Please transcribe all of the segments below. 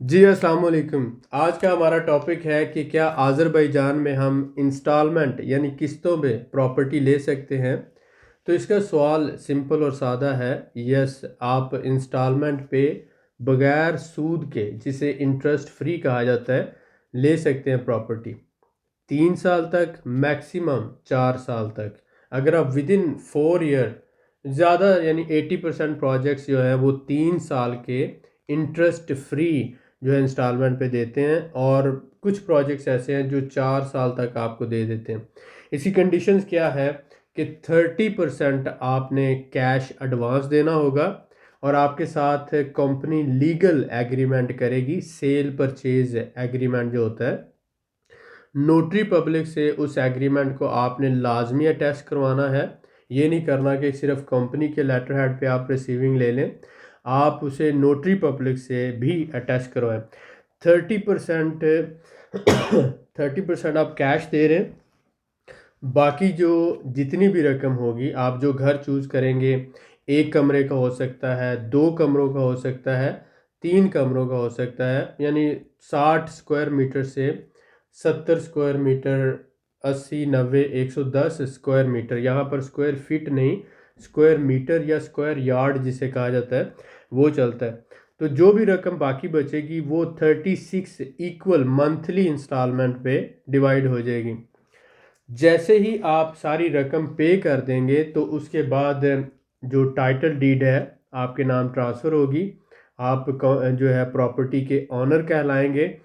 जी अस्सलाम वालेकुम। आज का हमारा टॉपिक है कि क्या आज़रबाईजान में हम इंस्टॉलमेंट यानी किस्तों में प्रॉपर्टी ले सकते हैं। तो इसका सवाल सिंपल और सादा है। यस, आप इंस्टॉलमेंट पे बगैर सूद के, जिसे इंटरेस्ट फ्री कहा जाता है, ले सकते हैं प्रॉपर्टी। 3 साल तक, मैक्सिमम 4 साल तक। अगर आप विद इन 4 ईयर, ज़्यादा यानी 80% प्रोजेक्ट्स जो हैं वो 3 साल के इंटरेस्ट फ्री जो है इंस्टॉलमेंट पे देते हैं, और कुछ प्रोजेक्ट्स ऐसे हैं जो 4 साल तक आपको दे देते हैं। इसकी कंडीशंस क्या है कि 30% आपने कैश एडवांस देना होगा, और आपके साथ कंपनी लीगल एग्रीमेंट करेगी, सेल परचेज एग्रीमेंट जो होता है। नोटरी पब्लिक से उस एग्रीमेंट को आपने लाजमी अटैच करवाना है। ये नहीं करना कि सिर्फ कंपनी के लेटर हेड पे आप रिसीविंग ले लें, आप उसे नोटरी पब्लिक से भी अटैच करवाएं। 30% 30% आप कैश दे रहे हैं। बाकी जो जितनी भी रकम होगी, आप जो घर चूज़ करेंगे, 1 कमरे का हो सकता है, 2 कमरों का हो सकता है, 3 कमरों का हो सकता है, यानी 60 स्क्वायर मीटर से 70 स्क्वायर मीटर, 80, 90, 110 स्क्वायर मीटर, यहाँ पर स्क्वायर फीट नहीं, स्क्वायर मीटर या स्क्वायर यार्ड जिसे कहा जाता है, वो चलता है। तो जो भी रकम बाकी बचेगी वो 36 इक्वल मंथली इंस्टॉलमेंट पे डिवाइड हो जाएगी। जैसे ही आप सारी रकम पे कर देंगे तो उसके बाद जो टाइटल डीड है आपके नाम ट्रांसफ़र होगी। आप जो है प्रॉपर्टी के ऑनर कहलाएंगे,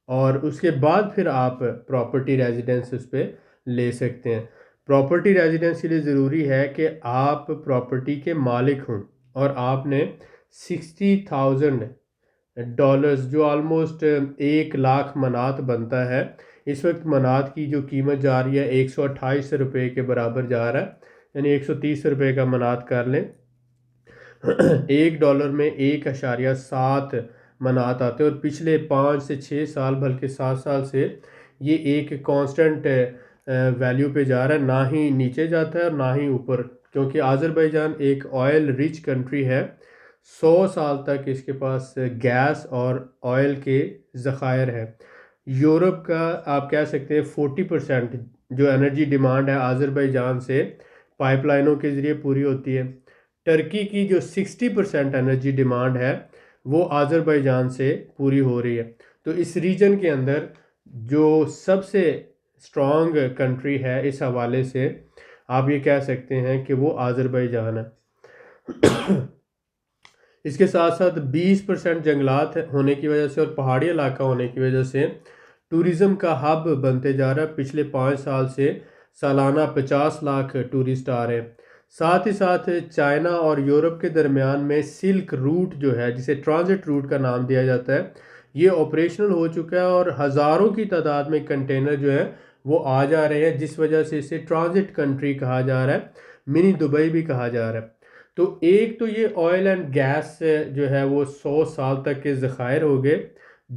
और उसके बाद फिर आप प्रॉपर्टी रेजिडेंस उस पर ले सकते हैं। प्रॉपर्टी रेजिडेंस के लिए ज़रूरी है कि आप प्रॉपर्टी के मालिक हों, और आपने $60,000, जो ऑलमोस्ट 1 लाख मनात बनता है। इस वक्त मनात की जो कीमत जा रही है 128 रुपये के बराबर जा रहा है, यानी 130 रुपये का मनात कर लें। $1 में 1.7 मनात आते हैं, और पिछले 5 से 6 साल, बल्कि 7 साल से ये एक कांस्टेंट वैल्यू पे जा रहा है, ना ही नीचे जाता है और ना ही ऊपर, क्योंकि आज़रबाईजान एक ऑयल रिच कंट्री है। 100 साल तक इसके पास गैस और ऑयल के ज़खायर हैं। यूरोप का आप कह सकते हैं 40% जो एनर्जी डिमांड है आज़रबाईजान से पाइपलाइनों के ज़रिए पूरी होती है। टर्की की जो 60% एनर्जी डिमांड है वो आज़रबाईजान से पूरी हो रही है। तो इस रीजन के अंदर जो सबसे स्ट्रॉन्ग कंट्री है इस हवाले से, आप ये कह सकते हैं कि वो आज़रबाईजान है। इसके साथ साथ 20% जंगलात होने की वजह से और पहाड़ी इलाका होने की वजह से टूरिज़्म का हब बनते जा रहा है। पिछले 5 साल से सालाना 50 लाख टूरिस्ट आ रहे हैं। साथ ही साथ चाइना और यूरोप के दरमियान में सिल्क रूट जो है, जिसे ट्रांजिट रूट का नाम दिया जाता है, ये ऑपरेशनल हो चुका है, और हज़ारों की तादाद में कंटेनर जो है वो आ जा रहे हैं, जिस वजह से इसे ट्रांजिट कंट्री कहा जा रहा है, मिनी दुबई भी कहा जा रहा है। तो एक तो ये ऑयल एंड गैस जो है वो 100 साल तक के ज़खायर हो गए।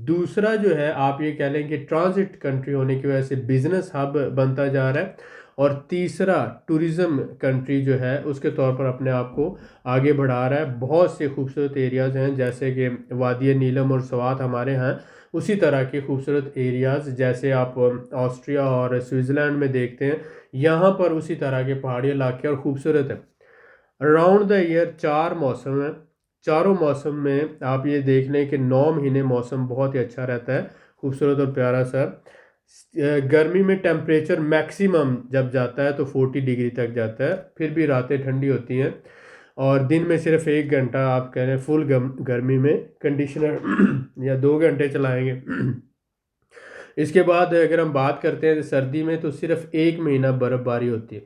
दूसरा जो है आप ये कह लें कि ट्रांजिट कंट्री होने की वजह से बिजनेस हब बनता जा रहा है। और तीसरा, टूरिज़्म कंट्री जो है उसके तौर पर अपने आप को आगे बढ़ा रहा है। बहुत से खूबसूरत एरियाज़ हैं, जैसे कि वादी नीलम और स्वात हमारे यहाँ, उसी तरह के खूबसूरत एरियाज़ जैसे आप ऑस्ट्रिया और स्विट्ज़रलैंड में देखते हैं, यहाँ पर उसी तरह के पहाड़ी इलाके और खूबसूरत हैं। अराउंड द ईयर 4 मौसम है। चारों मौसम में आप ये देख लें कि 9 महीने मौसम बहुत ही अच्छा रहता है, खूबसूरत और प्यारा सा। गर्मी में टेम्परेचर मैक्सिमम जब जाता है तो 40 डिग्री तक जाता है, फिर भी रातें ठंडी होती हैं, और दिन में सिर्फ 1 घंटा आप कह रहे हैं फुल गर्मी में कंडीशनर या 2 घंटे चलाएंगे। इसके बाद अगर हम बात करते हैं सर्दी में, तो सिर्फ 1 महीना बर्फ़बारी होती है।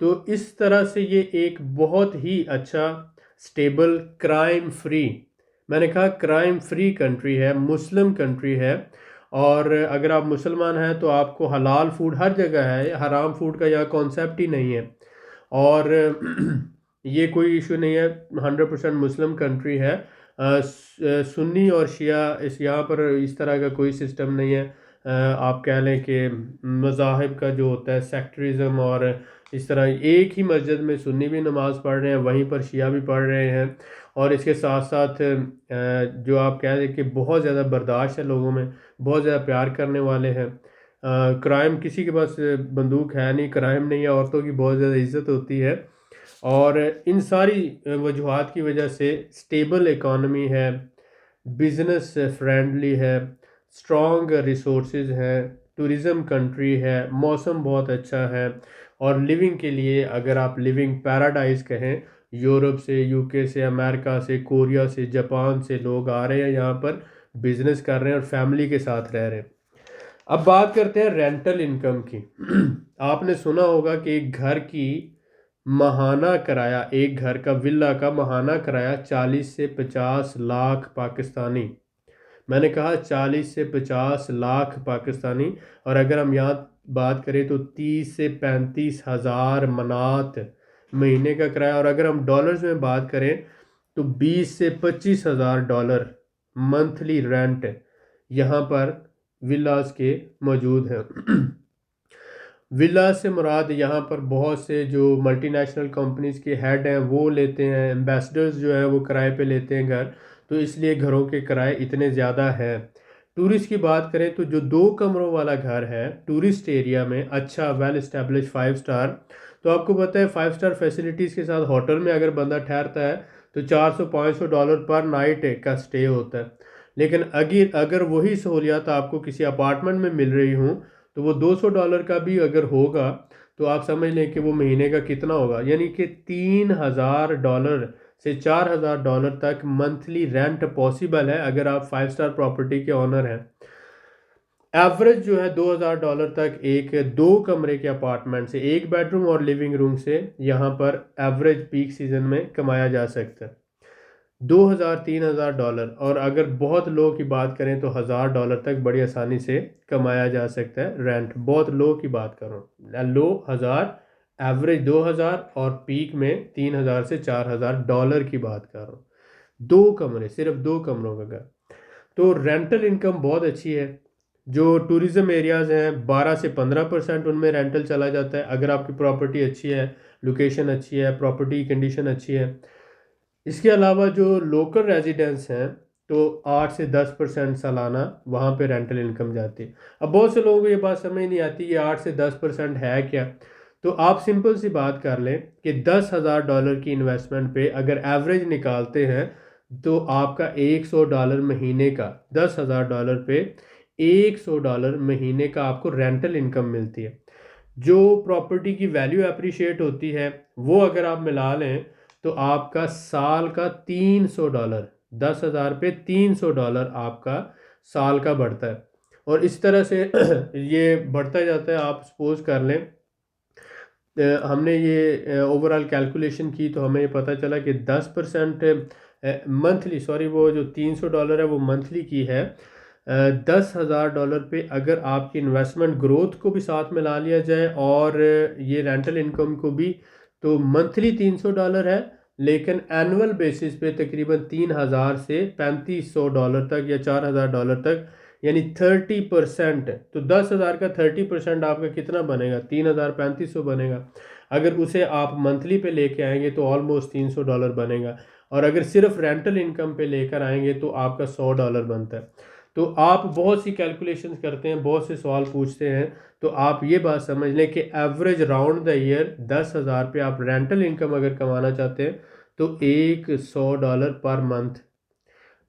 तो इस तरह से ये एक बहुत ही अच्छा, स्टेबल, क्राइम फ्री, मैंने कहा क्राइम फ्री कंट्री है, मुस्लिम कंट्री है। और अगर आप मुसलमान हैं तो आपको हलाल फूड हर जगह है, हराम फूड का यहाँ कॉन्सेप्ट ही नहीं है। और ये कोई इशू नहीं है, 100% मुस्लिम कंट्री है। सुन्नी और शिया इस यहाँ पर इस तरह का कोई सिस्टम नहीं है। आप कह लें कि मज़ाहिब का जो होता है सेक्टरिज़म, और इस तरह एक ही मस्जिद में सुन्नी भी नमाज़ पढ़ रहे हैं, वहीं पर शिया भी पढ़ रहे हैं। और इसके साथ साथ जो आप कह लें कि बहुत ज़्यादा बर्दाश्त है लोगों में, बहुत ज़्यादा प्यार करने वाले हैं। क्राइम, किसी के पास बंदूक है नहीं, क्राइम नहीं है, औरतों की बहुत ज़्यादा इज्जत होती है। और इन सारी वजूहात की वजह से स्टेबल इकॉनमी है, बिजनेस फ्रेंडली है, स्ट्रॉन्ग रिसोर्सेज हैं, टूरिज़म कंट्री है, मौसम बहुत अच्छा है। और लिविंग के लिए अगर आप लिविंग पैराडाइज कहें, यूरोप से, यूके से, अमेरिका से, कोरिया से, जापान से लोग आ रहे हैं यहाँ पर, बिजनेस कर रहे हैं और फैमिली के साथ रह रहे हैं। अब बात करते हैं रेंटल इनकम की। आपने सुना होगा कि एक घर की माहाना किराया, एक घर का विला का माहाना किराया 40 से 50 लाख पाकिस्तानी। मैंने कहा 40 से 50 लाख पाकिस्तानी। और अगर हम यहाँ बात करें तो 30 से 35 हज़ार मनात महीने का किराया। और अगर हम डॉलर्स में बात करें तो 20 से 25 हज़ार डॉलर मंथली रेंट यहाँ पर विलास के मौजूद हैं। विला से मुराद यहाँ पर बहुत से जो मल्टीनेशनल कंपनीज़ के हेड हैं वो लेते हैं, एम्बेसडर्स जो हैं वो किराए पे लेते हैं घर, तो इसलिए घरों के किराए इतने ज़्यादा हैं। टूरिस्ट की बात करें तो जो 2 कमरों वाला घर है टूरिस्ट एरिया में, अच्छा वेल इस्टेब्लिश 5 स्टार, तो आपको पता है 5 स्टार फैसिलिटीज़ के साथ होटल में अगर बंदा ठहरता है तो 400-500 डॉलर पर नाइट का स्टे होता है। लेकिन अगर वही सहूलियात आपको किसी अपार्टमेंट में मिल रही हूँ तो वो 200 डॉलर का भी अगर होगा तो आप समझ लें कि वो महीने का कितना होगा, यानी कि 3,000 डॉलर से 4,000 डॉलर तक मंथली रेंट पॉसिबल है अगर आप 5 स्टार प्रॉपर्टी के ऑनर हैं। एवरेज जो है 2,000 डॉलर तक एक 2 कमरे के अपार्टमेंट से, एक बेडरूम और लिविंग रूम से यहाँ पर एवरेज पीक सीजन में कमाया जा सकता है 2,000-3,000 डॉलर। और अगर बहुत लो की बात करें तो 1,000 डॉलर तक बड़ी आसानी से कमाया जा सकता है रेंट। बहुत लो की बात करूँ, लो 1,000, एवरेज 2,000 और पीक में 3,000 से 4,000 डॉलर की बात कर रहा हूँ। 2 कमरे, सिर्फ 2 कमरों का घर, तो रेंटल इनकम बहुत अच्छी है। जो टूरिज़म एरियाज़ हैं 12 से 15% उनमें रेंटल चला जाता है अगर आपकी प्रॉपर्टी अच्छी है, लोकेशन अच्छी है, प्रॉपर्टी की कंडीशन अच्छी है। इसके अलावा जो लोकल रेजिडेंट्स हैं तो 8 से 10% सालाना वहाँ पे रेंटल इनकम जाती है। अब बहुत से लोगों को ये बात समझ नहीं आती ये 8 से 10% है क्या। तो आप सिंपल सी बात कर लें कि 10,000 डॉलर की इन्वेस्टमेंट पे अगर एवरेज निकालते हैं तो आपका 100 डॉलर महीने का, 10,000 डॉलर पे 100 डॉलर महीने का आपको रेंटल इनकम मिलती है। जो प्रॉपर्टी की वैल्यू अप्रिशिएट होती है वो अगर आप मिला लें तो आपका साल का 300 डॉलर, 10,000 पे 300 डॉलर आपका साल का बढ़ता है। और इस तरह से ये बढ़ता जाता है। आप सपोज कर लें हमने ये ओवरऑल कैलकुलेशन की तो हमें ये पता चला कि 10% मंथली, सॉरी वो जो 300 डॉलर है वो मंथली की है। 10,000 डॉलर पे अगर आपकी इन्वेस्टमेंट ग्रोथ को भी साथ में ला लिया जाए और ये रेंटल इनकम को भी, तो मंथली 300 डॉलर है, लेकिन एनुअल बेसिस पे तकरीबन 3,000 से 3,500 डॉलर तक या 4,000 डॉलर तक, यानी 30%। तो 10,000 का 30% आपका कितना बनेगा, 3,3500 बनेगा। अगर उसे आप मंथली पे लेके आएंगे तो ऑलमोस्ट 300 डॉलर बनेगा। और अगर सिर्फ रेंटल इनकम पे लेकर आएंगे तो आपका 100 डॉलर बनता है। तो आप बहुत सी कैलकुलेशंस करते हैं, बहुत से सवाल पूछते हैं, तो आप ये बात समझ लें कि एवरेज राउंड द ईयर 10,000 पे आप रेंटल इनकम अगर कमाना चाहते हैं तो 100 डॉलर पर मंथ।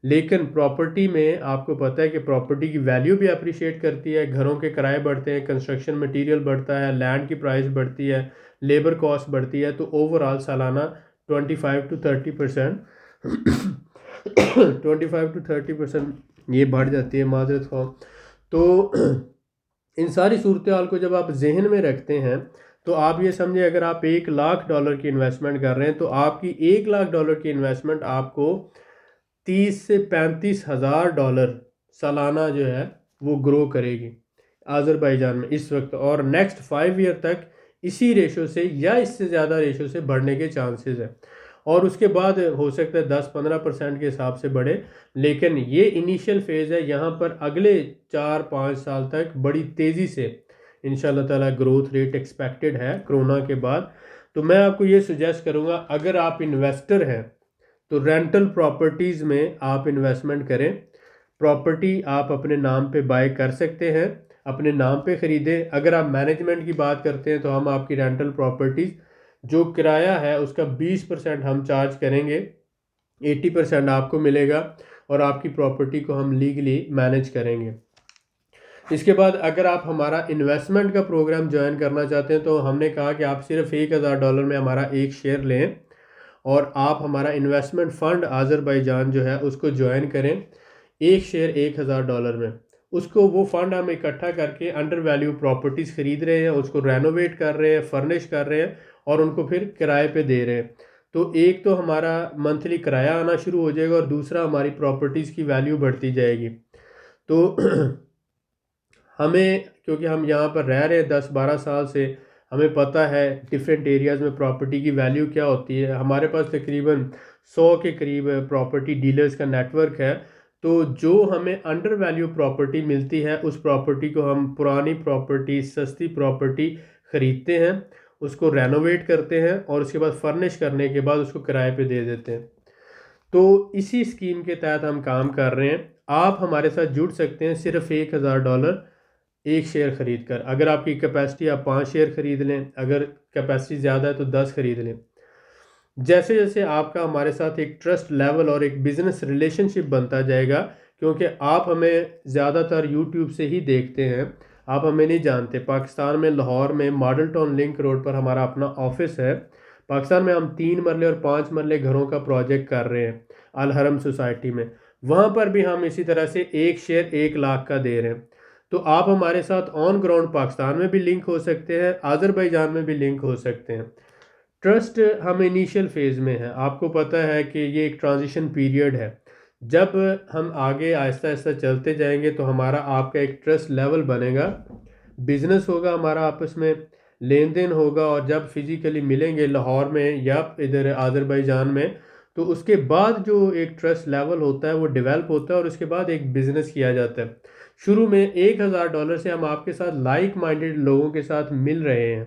लेकिन प्रॉपर्टी में आपको पता है कि प्रॉपर्टी की वैल्यू भी अप्रिशिएट करती है, घरों के किराए बढ़ते हैं, कंस्ट्रक्शन मटेरियल बढ़ता है, लैंड की प्राइस बढ़ती है, लेबर कॉस्ट बढ़ती है, तो ओवरऑल सालाना 25 to 30% 25 to 30% ये बढ़ जाती है, माजरत हो। तो इन सारी सूरत हाल को जब आप जहन में रखते हैं तो आप ये समझे अगर आप 1,00,000 डॉलर की इन्वेस्टमेंट कर रहे हैं तो आपकी 1,00,000 डॉलर की इन्वेस्टमेंट आपको 30 से 35 हज़ार डॉलर सालाना जो है वो ग्रो करेगी आज़रबाईजान में इस वक्त, और नेक्स्ट 5 ईयर तक इसी रेशो से या इससे ज़्यादा रेशो से बढ़ने के चांसेस हैं। और उसके बाद हो सकता है 10-15% के हिसाब से बढ़े। लेकिन ये इनिशियल फेज़ है, यहाँ पर अगले 4-5 साल तक बड़ी तेज़ी से इंशाल्लाह ताला ग्रोथ रेट एक्सपेक्टेड है कोरोना के बाद। तो मैं आपको ये सुजेस्ट करूँगा, अगर आप इन्वेस्टर हैं तो रेंटल प्रॉपर्टीज़ में आप इन्वेस्टमेंट करें। प्रॉपर्टी आप अपने नाम पे बाय कर सकते हैं, अपने नाम पे ख़रीदें। अगर आप मैनेजमेंट की बात करते हैं तो हम आपकी रेंटल प्रॉपर्टीज़ जो किराया है उसका 20% हम चार्ज करेंगे, 80% आपको मिलेगा और आपकी प्रॉपर्टी को हम लीगली मैनेज करेंगे। इसके बाद अगर आप हमारा इन्वेस्टमेंट का प्रोग्राम ज्वाइन करना चाहते हैं तो हमने कहा कि आप सिर्फ $1000 में हमारा एक शेयर लें और आप हमारा इन्वेस्टमेंट फ़ंड आज़रबाईजान जो है उसको ज्वाइन करें। एक शेयर $1000 में, उसको वो फ़ंड हम इकट्ठा करके अंडर वैल्यू प्रॉपर्टीज़ ख़रीद रहे हैं, उसको रेनोवेट कर रहे हैं, फर्निश कर रहे हैं और उनको फिर किराए पे दे रहे हैं। तो एक तो हमारा मंथली किराया आना शुरू हो जाएगा और दूसरा हमारी प्रॉपर्टीज़ की वैल्यू बढ़ती जाएगी। तो हमें, क्योंकि हम यहाँ पर रह रहे हैं 10-12 साल से, हमें पता है डिफरेंट एरियाज़ में प्रॉपर्टी की वैल्यू क्या होती है। हमारे पास तकरीबन 100 के करीब प्रॉपर्टी डीलर्स का नेटवर्क है। तो जो हमें अंडर वैल्यू प्रॉपर्टी मिलती है उस प्रॉपर्टी को हम पुरानी प्रॉपर्टी, सस्ती प्रॉपर्टी ख़रीदते हैं, उसको रेनोवेट करते हैं और उसके बाद फर्निश करने के बाद उसको किराए पे दे देते हैं। तो इसी स्कीम के तहत हम काम कर रहे हैं। आप हमारे साथ जुड़ सकते हैं सिर्फ $1000 एक शेयर ख़रीद कर। अगर आपकी कैपेसिटी, आप 5 शेयर ख़रीद लें, अगर कैपेसिटी ज़्यादा है तो 10 ख़रीद लें। जैसे जैसे आपका हमारे साथ एक ट्रस्ट लेवल और एक बिज़नेस रिलेशनशिप बनता जाएगा, क्योंकि आप हमें ज़्यादातर यूट्यूब से ही देखते हैं, आप हमें नहीं जानते। पाकिस्तान में लाहौर में मॉडल टाउन लिंक रोड पर हमारा अपना ऑफिस है। पाकिस्तान में हम 3 मरले और 5 मरले घरों का प्रोजेक्ट कर रहे हैं अल हरम सोसाइटी में। वहाँ पर भी हम इसी तरह से एक शेयर 1 लाख का दे रहे हैं। तो आप हमारे साथ ऑन ग्राउंड पाकिस्तान में भी लिंक हो सकते हैं, आज़रबाईजान में भी लिंक हो सकते हैं। ट्रस्ट हम इनिशियल फेज़ में है, आपको पता है कि ये एक ट्रांजिशन पीरियड है। जब हम आगे आहिस्ता आहिस्ता चलते जाएंगे तो हमारा आपका एक ट्रस्ट लेवल बनेगा, बिज़नेस होगा हमारा, आपस में लेन देन होगा। और जब फिज़िकली मिलेंगे लाहौर में या इधर आज़रबाईजान में, तो उसके बाद जो एक ट्रस्ट लेवल होता है वो डेवलप होता है और उसके बाद एक बिज़नेस किया जाता है। शुरू में $1000 से हम आपके साथ लाइक माइंडेड लोगों के साथ मिल रहे हैं,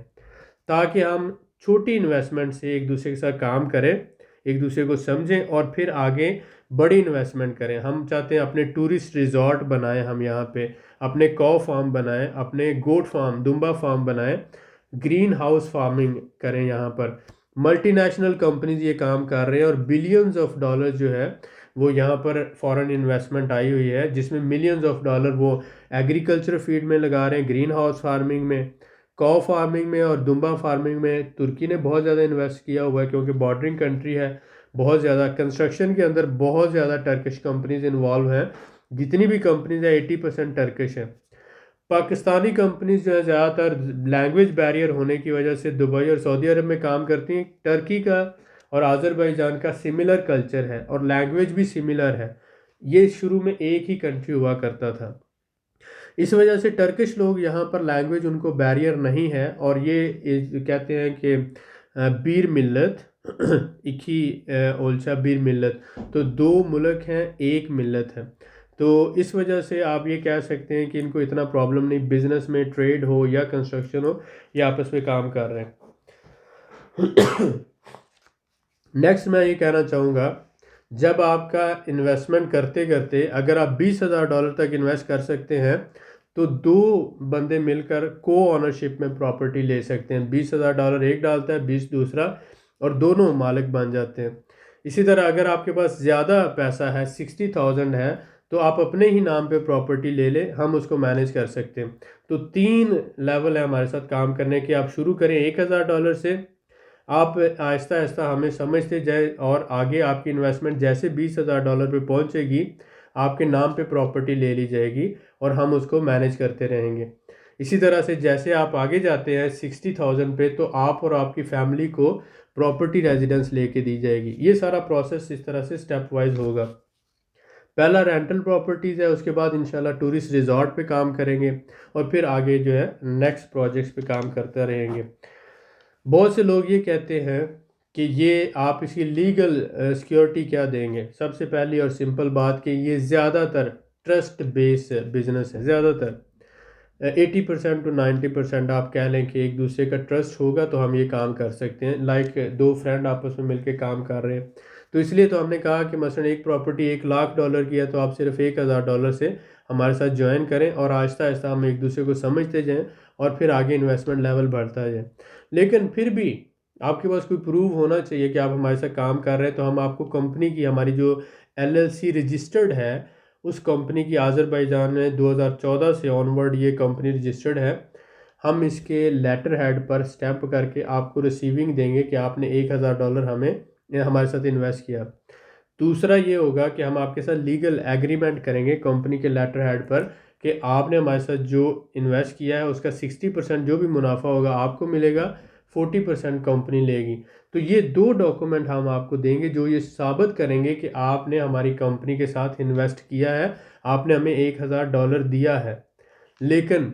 ताकि हम छोटी इन्वेस्टमेंट से एक दूसरे के साथ काम करें, एक दूसरे को समझें और फिर आगे बड़ी इन्वेस्टमेंट करें। हम चाहते हैं अपने टूरिस्ट रिजॉर्ट बनाएं, हम यहाँ पे अपने कॉ फार्म बनाएं, अपने गोट फार्म, दुम्बा फार्म बनाएं, ग्रीन हाउस फार्मिंग करें। यहाँ पर मल्टीनेशनल कंपनीज ये काम कर रहे हैं और बिलियंस ऑफ डॉलर जो है वो यहाँ पर फॉरेन इन्वेस्टमेंट आई हुई है, जिसमें मिलियंस ऑफ डॉलर वो एग्रीकल्चर फील्ड में लगा रहे हैं, ग्रीन हाउस फार्मिंग में, कॉ फार्मिंग में और दुम्बा फार्मिंग में। तुर्की ने बहुत ज़्यादा इन्वेस्ट किया हुआ है क्योंकि बॉर्डरिंग कंट्री है। बहुत ज़्यादा कंस्ट्रक्शन के अंदर बहुत ज़्यादा टर्किश कंपनीज इन्वॉल्व हैं। जितनी भी कंपनीज है 80% टर्किश है। पाकिस्तानी कंपनीज जो है ज़्यादातर लैंग्वेज बैरियर होने की वजह से दुबई और सऊदी अरब में काम करती हैं। टर्की का और आज़रबाईजान का सिमिलर कल्चर है और लैंग्वेज भी सिमिलर है। ये शुरू में एक ही कंट्री हुआ करता था, इस वजह से टर्किश लोग यहाँ पर लैंग्वेज उनको बैरियर नहीं है। और ये कहते हैं कि बीर मिल्लत इखी ओलशा बीर मिल्लत, तो 2 मुल्क हैं एक मिल्लत है। तो इस वजह से आप ये कह सकते हैं कि इनको इतना प्रॉब्लम नहीं, बिजनेस में ट्रेड हो या कंस्ट्रक्शन हो, ये आपस में काम कर रहे हैं। नेक्स्ट मैं ये कहना चाहूँगा, जब आपका इन्वेस्टमेंट करते करते अगर आप $20,000 तक इन्वेस्ट कर सकते हैं तो 2 बंदे मिलकर को ऑनरशिप में प्रॉपर्टी ले सकते हैं। $20,000 एक डालता है, 20 दूसरा, और दोनों मालिक बन जाते हैं। इसी तरह अगर आपके पास ज़्यादा पैसा है, 60,000 है, तो आप अपने ही नाम पे प्रॉपर्टी ले लें, हम उसको मैनेज कर सकते हैं। तो 3 लेवल है हमारे साथ काम करने के। आप शुरू करें $1000 से, आप आहिस्ता आहिस्ता हमें समझते जाए और आगे आपकी इन्वेस्टमेंट जैसे $20,000 पे पहुंचेगी, आपके नाम पे प्रॉपर्टी ले ली जाएगी और हम उसको मैनेज करते रहेंगे। इसी तरह से जैसे आप आगे जाते हैं 60,000 पे, तो आप और आपकी फैमिली को प्रॉपर्टी रेजिडेंस लेके दी जाएगी। ये सारा प्रोसेस इस तरह से स्टेप वाइज होगा। पहला रेंटल प्रॉपर्टीज़ है, उसके बाद इंशाल्लाह टूरिस्ट रिजॉर्ट पे काम करेंगे और फिर आगे जो है नेक्स्ट प्रोजेक्ट्स पे काम करते रहेंगे। बहुत से लोग ये कहते हैं कि ये आप इसकी लीगल सिक्योरिटी क्या देंगे। सबसे पहली और सिंपल बात कि ये ज़्यादातर ट्रस्ट बेस बिजनेस है। ज़्यादातर 80% टू 90% आप कह लें कि एक दूसरे का ट्रस्ट होगा तो हम ये काम कर सकते हैं। लाइक दो फ्रेंड आपस में मिलके काम कर रहे हैं, तो इसलिए तो हमने कहा कि मसलन एक प्रॉपर्टी $1,00,000 की है तो आप सिर्फ $1,000 से हमारे साथ ज्वाइन करें और आहिस्ता आहिस्ता हम एक दूसरे को समझते जाएं और फिर आगे इन्वेस्टमेंट लेवल बढ़ता जाए। लेकिन फिर भी आपके पास कोई प्रूफ होना चाहिए कि आप हमारे साथ काम कर रहे हैं, तो हम आपको कंपनी की, हमारी जो LLC रजिस्टर्ड है, उस कंपनी की आज़रबाईजान में 2014 से ऑनवर्ड ये कंपनी रजिस्टर्ड है। हम इसके लेटर हेड पर स्टैंप करके आपको रिसीविंग देंगे कि आपने $1,000 हमें हमारे साथ इन्वेस्ट किया। दूसरा ये होगा कि हम आपके साथ लीगल एग्रीमेंट करेंगे कंपनी के लेटर हेड पर कि आपने हमारे साथ जो इन्वेस्ट किया है उसका 60% जो भी मुनाफा होगा आपको मिलेगा, 40% कंपनी लेगी। तो ये दो डॉक्यूमेंट हम आपको देंगे जो ये साबित करेंगे कि आपने हमारी कंपनी के साथ इन्वेस्ट किया है, आपने हमें $1,000 दिया है। लेकिन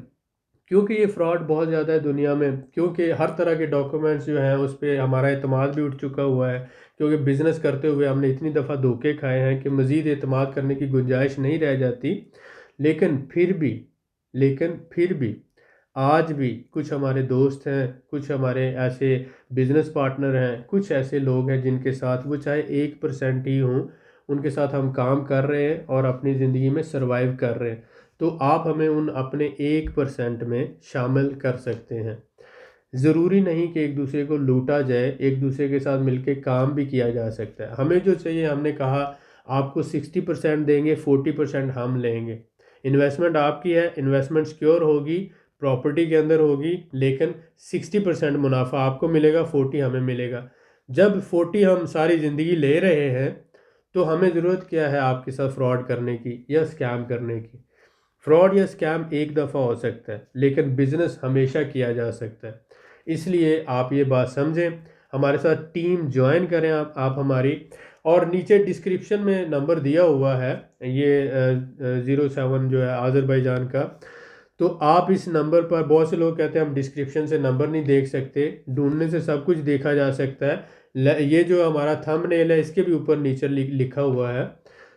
क्योंकि ये फ्रॉड बहुत ज़्यादा है दुनिया में, क्योंकि हर तरह के डॉक्यूमेंट्स जो हैं उस पर हमारा एतमाद भी उठ चुका हुआ है, क्योंकि बिज़नेस करते हुए हमने इतनी दफ़ा धोखे खाए हैं कि मज़ीद एतमाद करने की गुंजाइश नहीं रह जाती। लेकिन फिर भी आज भी कुछ हमारे दोस्त हैं, कुछ हमारे ऐसे बिज़नेस पार्टनर हैं, कुछ ऐसे लोग हैं जिनके साथ वो चाहे 1% ही हों, उनके साथ हम काम कर रहे हैं और अपनी ज़िंदगी में सर्वाइव कर रहे हैं। तो आप हमें उन अपने 1% में शामिल कर सकते हैं। ज़रूरी नहीं कि एक दूसरे को लूटा जाए, एक दूसरे के साथ मिलके काम भी किया जा सकता है। हमें जो चाहिए, हमने कहा आपको 60% देंगे, 40% हम लेंगे। इन्वेस्टमेंट आपकी है, इन्वेस्टमेंट सिक्योर होगी, प्रॉपर्टी के अंदर होगी, लेकिन 60% मुनाफा आपको मिलेगा, 40 हमें मिलेगा। जब 40 हम सारी ज़िंदगी ले रहे हैं तो हमें ज़रूरत क्या है आपके साथ फ्रॉड करने की या स्कैम करने की। फ्रॉड या स्कैम एक दफ़ा हो सकता है, लेकिन बिजनेस हमेशा किया जा सकता है। इसलिए आप ये बात समझें, हमारे साथ टीम ज्वाइन करें आप हमारी। और नीचे डिस्क्रिप्शन में नंबर दिया हुआ है, ये 07 जो है आज़रबाईजान का। तो आप इस नंबर पर, बहुत से लोग कहते हैं हम डिस्क्रिप्शन से नंबर नहीं देख सकते, ढूंढने से सब कुछ देखा जा सकता है। ये जो हमारा थंबनेल है इसके भी ऊपर नीचे लिखा हुआ है।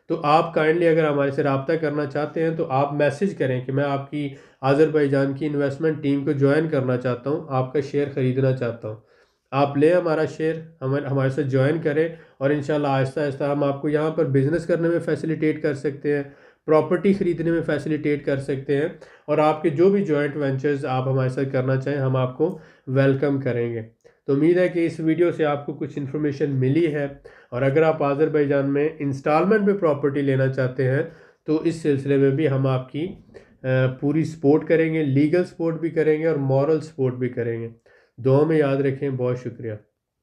तो आप काइंडली अगर हमारे से रब्ता करना चाहते हैं तो आप मैसेज करें कि मैं आपकी आज़रबाईजान की इन्वेस्टमेंट टीम को ज्वाइन करना चाहता हूँ, आपका शेयर ख़रीदना चाहता हूँ। आप लें हमारा शेयर, हमारे साथ ज्वाइन करें और इंशाल्लाह आहिस्ता आहिस्ता हम आपको यहाँ पर बिज़नेस करने में फैसिलिटेट कर सकते हैं, प्रॉपर्टी ख़रीदने में फैसिलिटेट कर सकते हैं, और आपके जो भी जॉइंट वेंचर्स आप हमारे साथ करना चाहें हम आपको वेलकम करेंगे। तो उम्मीद है कि इस वीडियो से आपको कुछ इन्फॉर्मेशन मिली है, और अगर आप आज़रबाईजान में इंस्टॉलमेंट पे प्रॉपर्टी लेना चाहते हैं तो इस सिलसिले में भी हम आपकी पूरी सपोर्ट करेंगे, लीगल सपोर्ट भी करेंगे और मॉरल सपोर्ट भी करेंगे। दुआ में याद रखें। बहुत शुक्रिया।